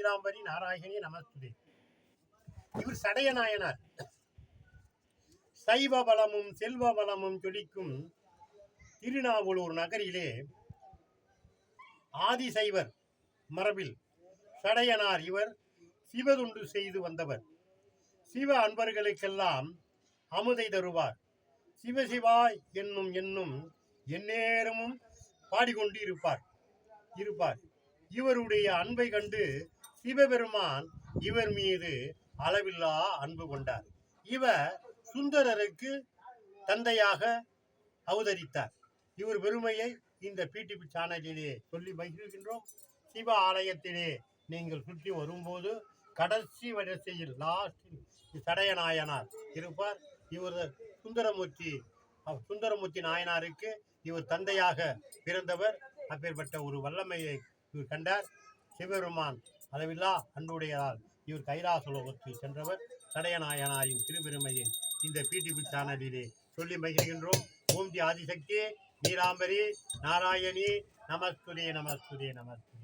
நீலாம்பரி நாராயணி நமஸ்துதே. இவர் சடைய நாயனார். சைவ பலமும் செல்வ பலமும் ஜொலிக்கும் திருநாவலூர் நகரிலே ஆதிசைவர் மரபில் சடையனார் இவர் சிவதுண்டு செய்து வந்தவர். சிவ அன்பர்களுக்கெல்லாம் அமுதை தருவார். சிவசிவாய் என்னும் என்னும் எந்நேரமும் பாடிக்கொண்டு இருப்பார். இவருடைய அன்பை கண்டு சிவபெருமான் இவர் மீது அளவில்லா அன்பு கொண்டார். இவர் சுந்தரருக்கு தந்தையாக அவதரித்தார். இவர் பெருமையை இந்த பிடிபி சேனலிலே சொல்லி மகிழ்கின்றோம். சிவ ஆலயத்திலே நீங்கள் சுற்றி வரும்போது கடைசி வரிசையில் லாஸ்டில் சடையநாயனார் இருப்பார். இவர் சுந்தரமூர்த்தி நாயனாருக்கு இவர் தந்தையாக பிறந்தவர். அப்பேற்பட்ட ஒரு வல்லமையை இவர் கண்டார். சிவபெருமான் அளவில்லா அன்புடையதால் இவர் கைலாசலோகத்தில் சென்றவர். சடையநாயனாரின் திருப்பெருமையை இந்த பிடிபி சேனலிலே சொல்லி மகிழ்கின்றோம். ஓம் தி ஆதிசக்தி நீலாம்பரி நாராயணி நமஸ்துதே நமஸ்துதே நமஸ்துதே.